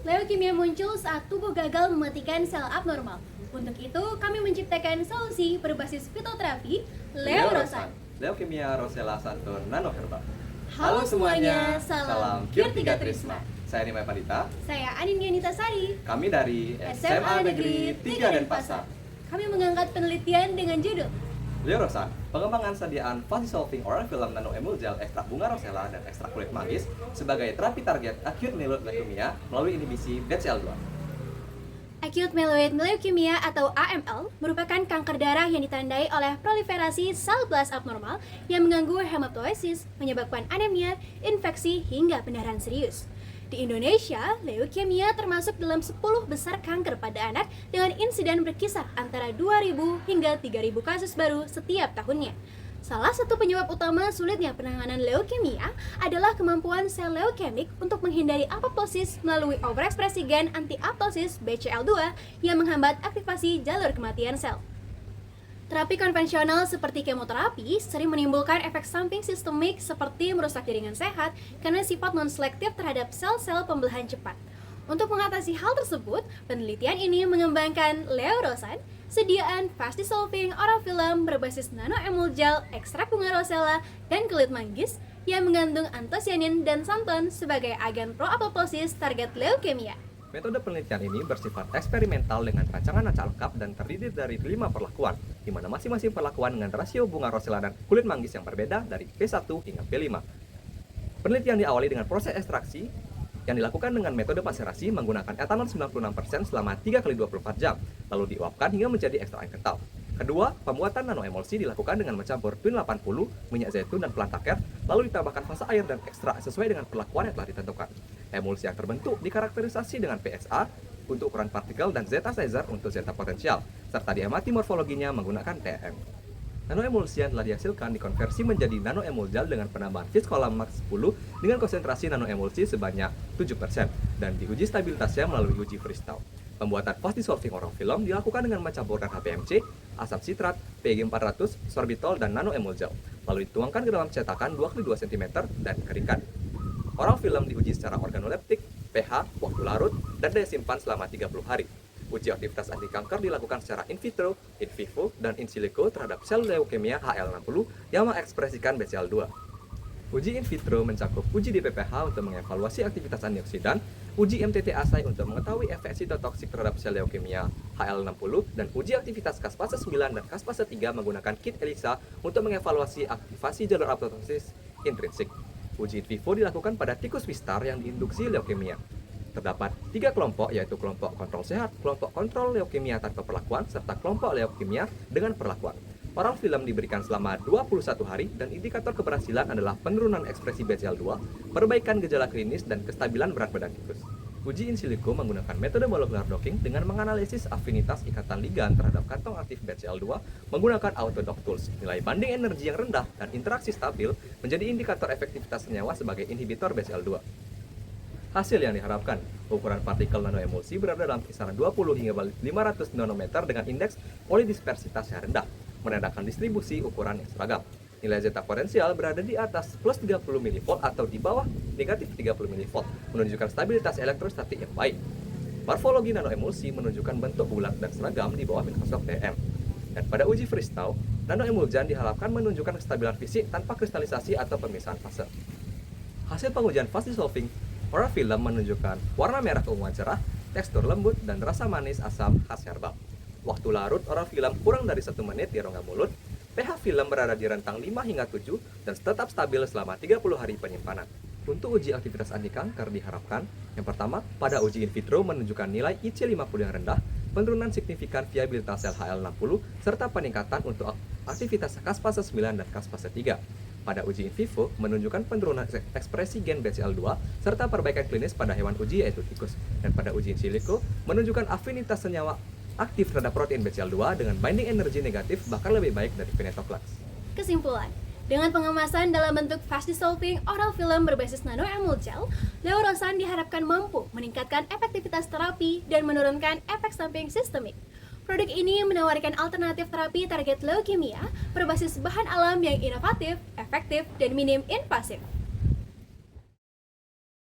Leukemia muncul saat tubuh gagal mematikan sel abnormal. Untuk itu, kami menciptakan solusi berbasis fitoterapi Leorosan. Leukemia Rosella Santur Nano Herbal. Halo semuanya, salam Cure 3 Cure 3 Trisma. Saya Rima Padita. Saya Anindya Nita Sari, Kami dari SMA Negeri 3 Denpasar. Kami mengangkat penelitian dengan judul Leorosan, pengembangan sediaan fuzzy solving oral film nano emulgel ekstrak bunga rosella dan ekstrak kulit manggis sebagai terapi target acute myeloid leukemia melalui inhibisi BCL2. Acute Myeloid Leukemia atau AML merupakan kanker darah yang ditandai oleh proliferasi sel blast abnormal yang mengganggu hematopoiesis, menyebabkan anemia, infeksi, hingga pendarahan serius. Di Indonesia, leukemia termasuk dalam 10 besar kanker pada anak dengan insiden berkisar antara 2.000 hingga 3.000 kasus baru setiap tahunnya. Salah satu penyebab utama sulitnya penanganan leukemia adalah kemampuan sel leukemik untuk menghindari apoptosis melalui overekspresi gen anti-apoptosis BCL2 yang menghambat aktivasi jalur kematian sel. Terapi konvensional seperti kemoterapi sering menimbulkan efek samping sistemik seperti merusak jaringan sehat karena sifat non-selektif terhadap sel-sel pembelahan cepat. Untuk mengatasi hal tersebut, penelitian ini mengembangkan Leorosan, sediaan fast dissolving oral film berbasis nanoemulgel ekstrak bunga rosella dan kulit manggis yang mengandung antosianin dan santon sebagai agen pro-apoptosis target leukemia. Metode penelitian ini bersifat eksperimental dengan rancangan acak lengkap dan terdiri dari 5 perlakuan, di mana masing-masing perlakuan dengan rasio bunga rosella dan kulit manggis yang berbeda dari P1 hingga P5. Penelitian diawali dengan proses ekstraksi yang dilakukan dengan metode maserasi menggunakan etanol 96% selama 3 kali 24 jam, lalu diuapkan hingga menjadi ekstrak yang kental. Kedua, pembuatan nanoemulsi dilakukan dengan mencampur Twin 80, minyak zaitun, dan pelantaker, lalu ditambahkan fasa air dan ekstrak sesuai dengan perlakuan yang telah ditentukan. Emulsi yang terbentuk dikarakterisasi dengan PSA untuk ukuran partikel dan zeta Sizer untuk zeta potensial, serta diamati morfologinya menggunakan TM. Nanoemulsi yang telah dihasilkan dikonversi menjadi nanoemulgel dengan penambahan Viscolam Max 10 dengan konsentrasi nanoemulsi sebanyak 7% dan diuji stabilitasnya melalui uji Freestyle. Pembuatan fast dissolving oral film dilakukan dengan mencampurkan HPMC, asam sitrat, PG400, sorbitol, dan nanoemulgel, lalu dituangkan ke dalam cetakan 2x2 cm dan keringkan. Oral film diuji secara organoleptik, pH, waktu larut, dan daya simpan selama 30 hari. Uji aktivitas anti kanker dilakukan secara in vitro, in vivo, dan in silico terhadap sel leukemia HL60 yang mengekspresikan BCL2. Uji in vitro mencakup uji DPPH untuk mengevaluasi aktivitas antioksidan, uji MTT-Assay untuk mengetahui efek sitotoksik terhadap sel leukemia HL60, dan uji aktivitas Caspase 9 dan Caspase 3 menggunakan kit ELISA untuk mengevaluasi aktivasi jalur apoptosis intrinsik. Uji in vivo dilakukan pada tikus Wistar yang diinduksi leukemia. Terdapat 3 kelompok, yaitu kelompok kontrol sehat, kelompok kontrol leukemia tanpa perlakuan, serta kelompok leukemia dengan perlakuan. Oral film diberikan selama 21 hari dan indikator keberhasilan adalah penurunan ekspresi BCL2, perbaikan gejala klinis, dan kestabilan berat badan tikus. Uji in silico menggunakan metode molecular docking dengan menganalisis afinitas ikatan ligan terhadap kantong aktif BCL2 menggunakan Autodock Tools. Nilai banding energi yang rendah dan interaksi stabil menjadi indikator efektivitas senyawa sebagai inhibitor BCL2. Hasil yang diharapkan, ukuran partikel nanoemulsi berada dalam kisaran 20 hingga 500 nanometer dengan indeks polidispersitas yang rendah, menandakan distribusi ukuran yang seragam. Nilai zeta potensial berada di atas plus 30 mV atau di bawah negatif 30 mV, menunjukkan stabilitas elektrostatik yang baik. Morfologi nanoemulsi menunjukkan bentuk bulat dan seragam di bawah mikroskop TM. Dan pada uji Freestyle, nanoemuljan diharapkan menunjukkan kestabilan fisik tanpa kristalisasi atau pemisahan fase. Hasil pengujian fast dissolving oral film menunjukkan warna merah keunguan cerah, tekstur lembut, dan rasa manis asam khas herbal. Waktu larut oral film kurang dari 1 menit di rongga mulut, pH film berada di rentang 5 hingga 7 dan tetap stabil selama 30 hari penyimpanan. Untuk uji aktivitas anti kanker diharapkan, yang pertama, pada uji in vitro menunjukkan nilai IC50 yang rendah, penurunan signifikan viabilitas sel HL60, serta peningkatan untuk aktivitas Caspase 9 dan Caspase 3. Pada uji in vivo menunjukkan penurunan ekspresi gen BCL2 serta perbaikan klinis pada hewan uji yaitu tikus. Dan pada uji in silico menunjukkan afinitas senyawa aktif terhadap protein BCL2 dengan binding energi negatif bahkan lebih baik dari venetoclax. Kesimpulan, dengan pengemasan dalam bentuk fast dissolving oral film berbasis nanoemulgel, Leorosan diharapkan mampu meningkatkan efektivitas terapi dan menurunkan efek samping sistemik. Produk ini menawarkan alternatif terapi target leukemia berbasis bahan alam yang inovatif, efektif, dan minim invasif.